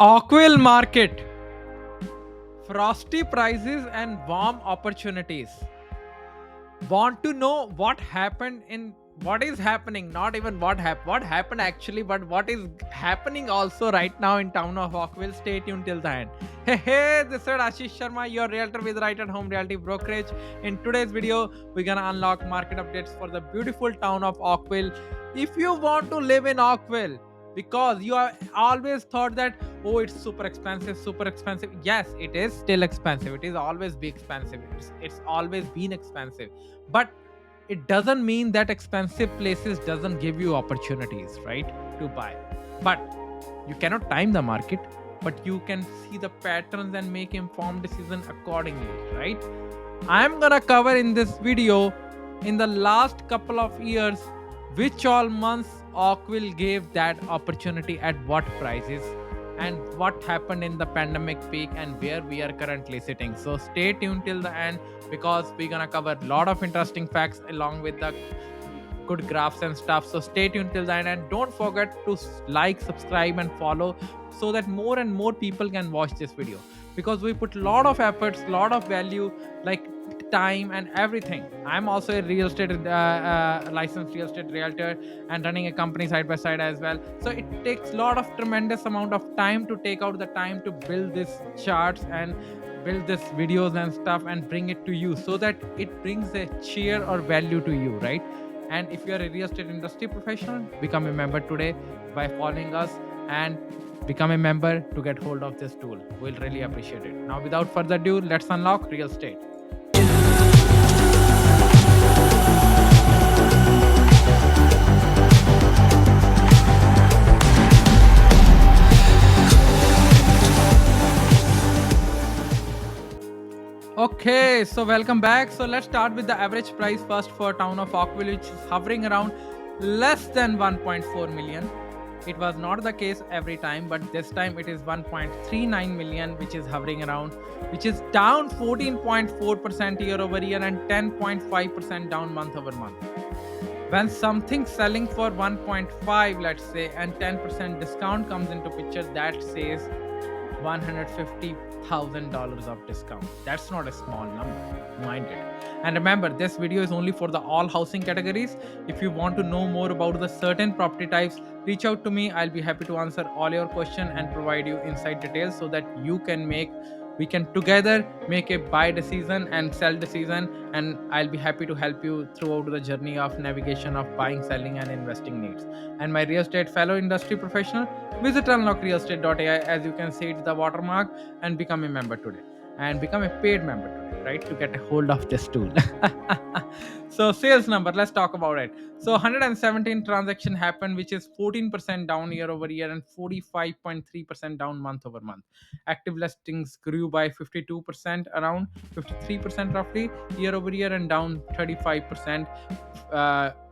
Oakville market, frosty prices and warm opportunities. Want to know what happened in what is happening? Not even what happened actually, but what is happening also right now in town of Oakville. Stay tuned till the end. Hey, this is Ashish Sharma, your realtor with Right at Home Realty Brokerage. In today's video, we're gonna unlock market updates for the beautiful town of Oakville. If you want to live in Oakville, because you have always thought that it's super expensive. Yes, it is still expensive. It is always be expensive. It's always been expensive, but it doesn't mean that expensive places doesn't give you opportunities, right, to buy. But you cannot time the market, but you can see the patterns and make informed decision accordingly, right? I'm gonna cover in this video in the last couple of years which all months Oakville gave that opportunity at what prices and what happened in the pandemic peak and where we are currently sitting. So stay tuned till the end because we're gonna cover a lot of interesting facts along with the good graphs and stuff. So stay tuned till the end and don't forget to like, subscribe, and follow so that more and more people can watch this video because we put a lot of efforts, lot of value, like time and everything. I'm also a real estate licensed real estate realtor and running a company side by side as well. So it takes a lot of tremendous amount of time to take out the time to build these charts and build this videos and stuff and bring it to you so that it brings a cheer or value to you, right? And if you are a real estate industry professional, become a member today by following us and become a member to get hold of this tool. We'll really appreciate it. Now, without further ado, let's unlock real estate. Okay, so welcome back. So let's start with the average price first for town of Oakville, which is hovering around less than 1.4 million. It was not the case every time, but this time it is 1.39 million, which is hovering around, which is down 14.4% year over year and 10.5% down month over month. When something selling for 1.5, let's say, and 10% discount comes into picture, that says $150,000 of discount. That's not a small number, mind it. And remember, this video is only for the all housing categories. If you want to know more about the certain property types, reach out to me. I'll be happy to answer all your questions and provide you inside details so that we can together make a buy decision and sell decision, and I'll be happy to help you throughout the journey of navigation of buying, selling, and investing needs. And my real estate fellow industry professional, visit Unlock Real Estate.AI. As you can see, it's the watermark, and become a member today and become a paid member today, right, to get a hold of this tool. So sales number, let's talk about it. So 117 transaction happened, which is 14% down year over year and 45.3% down month over month. Active listings grew by 52%, around 53% roughly year over year, and down 35%,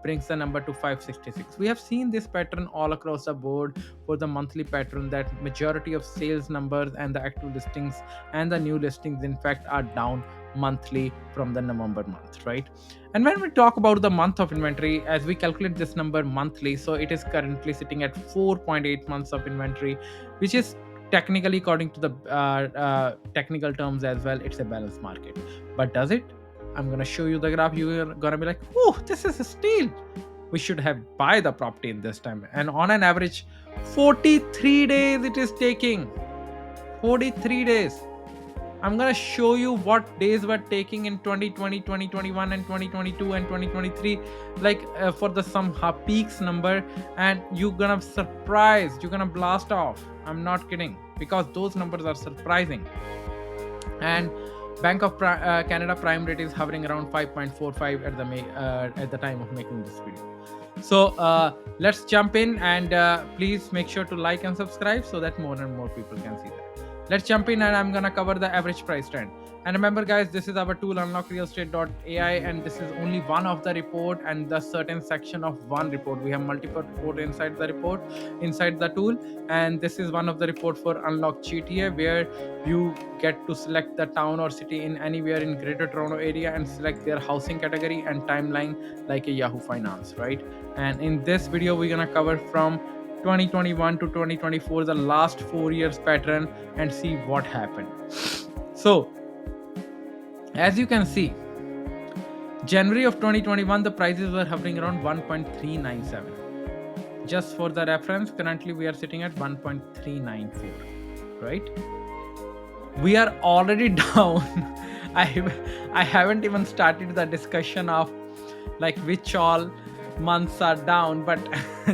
brings the number to 566. We have seen this pattern all across the board for the monthly pattern that majority of sales numbers and the active listings and the new listings in fact are down monthly from the November month, right? And when we talk about the month of inventory, as we calculate this number monthly, so it is currently sitting at 4.8 months of inventory, which is technically, according to the technical terms as well, it's a balanced market. But does it? I'm gonna show you the graph. You're gonna be like, oh, this is a steal. We should have buy the property in this time. And on an average, 43 days it is taking. 43 days. I'm gonna show you what days were taking in 2020, 2021, and 2022 and 2023, like for the some peaks number, and you're gonna surprise. You're gonna blast off. I'm not kidding, because those numbers are surprising. And Bank of Canada prime rate is hovering around 5.45 at the time of making this video. So let's jump in, and please make sure to like and subscribe so that more and more people can see that. Let's jump in, and I'm gonna cover the average price trend. And remember, guys, this is our tool Unlock Real Estate.AI, and this is only one of the report and the certain section of one report. We have multiple report inside the report, inside the tool, and this is one of the report for Unlock GTA, where you get to select the town or city in anywhere in Greater Toronto area and select their housing category and timeline like a Yahoo Finance, right? And in this video, we're gonna cover from 2021 to 2024, the last 4 years pattern, and see what happened. So as you can see, January of 2021, the prices were hovering around 1.397. Just for the reference, currently we are sitting at 1.394, right? We are already down. I haven't even started the discussion of like which all months are down, but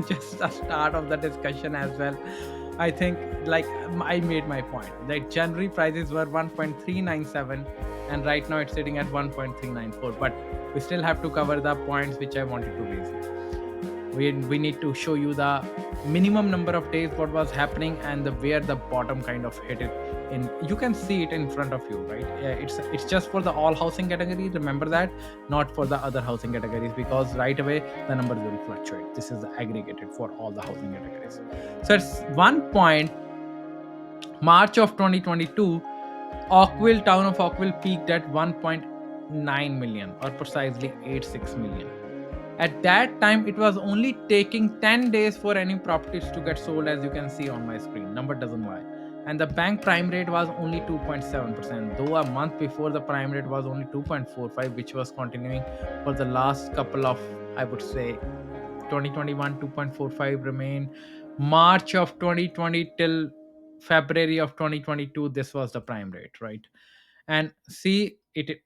just the start of the discussion as well. I think like I made my point. Like January prices were 1.397 and right now it's sitting at 1.394. But we still have to cover the points which I wanted to raise. We need to show you the minimum number of days what was happening and where the bottom kind of hit it in. You can see it in front of you, right? It's just for the all housing category, remember that, not for the other housing categories, because right away the numbers will fluctuate. This is aggregated for all the housing categories. So it's one point March of 2022, Oakville, town of Oakville peaked at 1.9 million, or precisely 86 million. At that time, it was only taking 10 days for any properties to get sold, as you can see on my screen. Number doesn't lie. And the bank prime rate was only 2.7%, though a month before the prime rate was only 2.45, which was continuing for the last couple of, I would say, 2021, 2.45 remained. March of 2020 till February of 2022, this was the prime rate, right? And see, it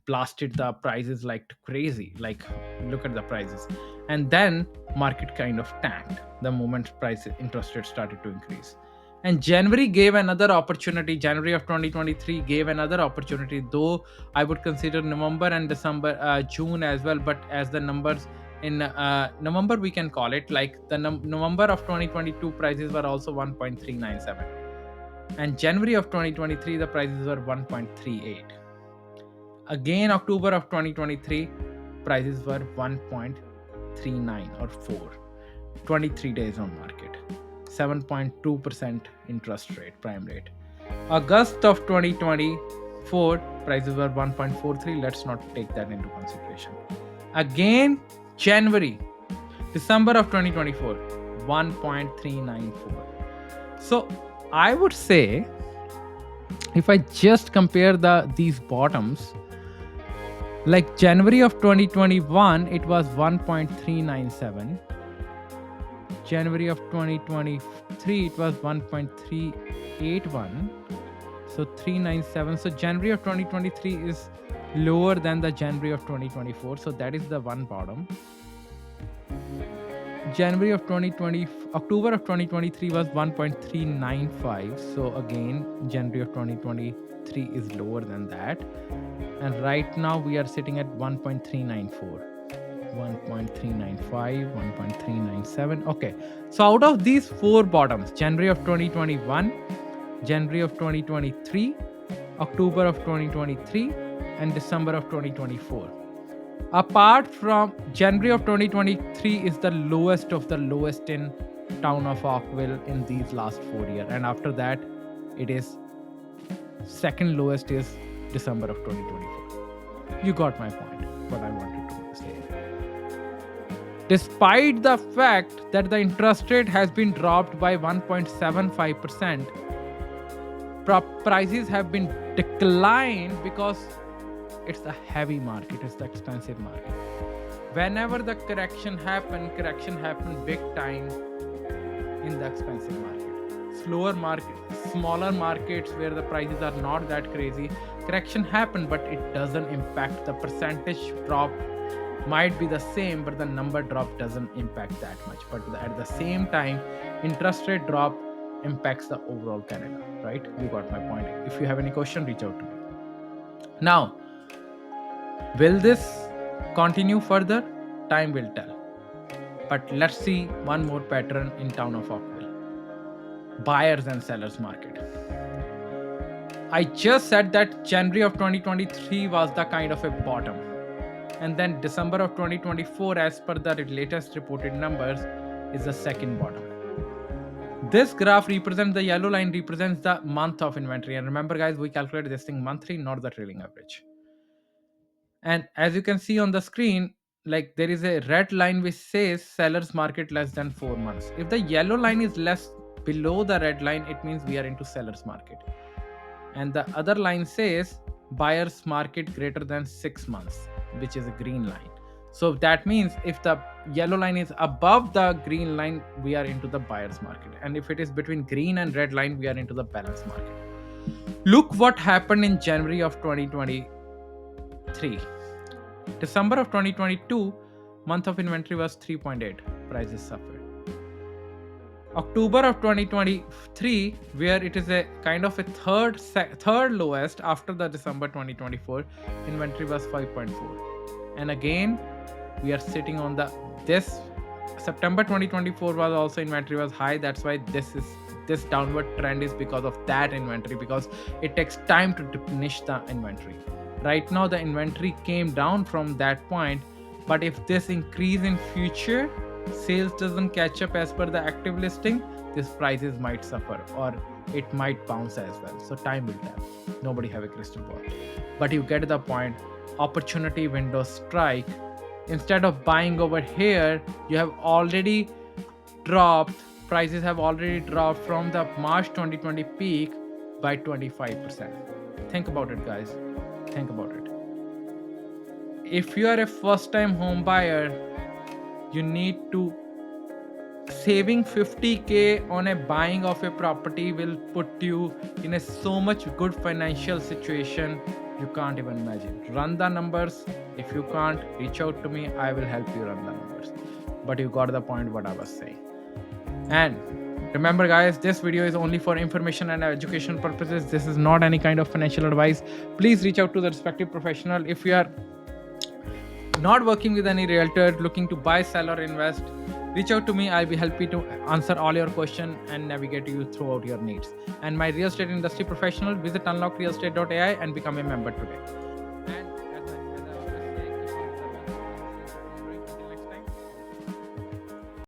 blasted the prices like crazy. Like, look at the prices. And then market kind of tanked the moment price interest rate started to increase. And January gave another opportunity. January of 2023 gave another opportunity, though I would consider November and December, June as well. But as the numbers in November, we can call it like the November of 2022 prices were also 1.397, and January of 2023 the prices were 1.38. Again, October of 2023 prices were 1.39 or 4. 23 days on market, 7.2% interest rate, prime rate. August of 2024 prices were 1.43. Let's not take that into consideration. Again, January, December of 2024, 1.394. So I would say, if I just compare these bottoms, like January of 2021, it was 1.397. January of 2023, it was 1.381. So 397. So January of 2023 is lower than the January of 2024. So that is the one bottom. January of 2020, October of 2023 was 1.395. So again, January of 2023 is lower than that. And right now we are sitting at 1.394. 1.395, 1.397. Okay. So out of these four bottoms, January of 2021, January of 2023, October of 2023, and December of 2024. Apart from January of 2023 is the lowest of the lowest in town of Oakville in these last 4 years. And after that, it is second lowest is December of 2024. You got my point, what I wanted to say. Despite the fact that the interest rate has been dropped by 1.75%, prices have been declined because it's the heavy market, it's the expensive market. Whenever the correction happened big time in the expensive market. Slower market, smaller markets where the prices are not that crazy, correction happened, but it doesn't impact. The percentage drop might be the same, but the number drop doesn't impact that much. But at the same time, interest rate drop impacts the overall Canada, right? You got my point. If you have any question, reach out to me. Now, will this continue further? Time will tell. But let's see one more pattern in town of Oakville. Buyers and sellers market. I just said that January of 2023 was the kind of a bottom. And then December of 2024, as per the latest reported numbers, is the second bottom. This graph represents, the yellow line represents the month of inventory. And remember guys, we calculate this thing monthly, not the trailing average. And as you can see on the screen, like there is a red line which says sellers market less than 4 months. If the yellow line is less below the red line, it means we are into sellers market. And the other line says buyers market greater than 6 months, which is a green line. So that means if the yellow line is above the green line, we are into the buyers market, and if it is between green and red line, we are into the balance market. Look what happened in January of 2023. December of 2022, month of inventory was 3.8, prices suffered. October of 2023, where it is a kind of a third lowest after the December 2024, inventory was 5.4. And again, we are sitting on this September 2024 was also inventory was high. That's why this downward trend is because of that inventory, because it takes time to replenish the inventory. Right now the inventory came down from that point, but if this increase in future sales doesn't catch up as per the active listing, these prices might suffer or it might bounce as well. So time will tell. Nobody have a crystal ball, but you get the point. Opportunity window strike. Instead of buying over here, you have already dropped. Prices have already dropped from the March 2020 peak by 25%. Think about it, guys. Think about it. If you are a first time home buyer, you need to saving 50k on a buying of a property will put you in a so much good financial situation you can't even imagine. Run the numbers. If you can't, reach out to me, I will help you run the numbers. But you got the point what I was saying. And remember guys, this video is only for information and education purposes. This is not any kind of financial advice. Please reach out to the respective professional. If you are not working with any realtor, looking to buy, sell or invest, reach out to me. I'll be happy to answer all your questions and navigate you throughout your needs. And my real estate industry professional, visit Unlock Real Estate.AI and become a member today. And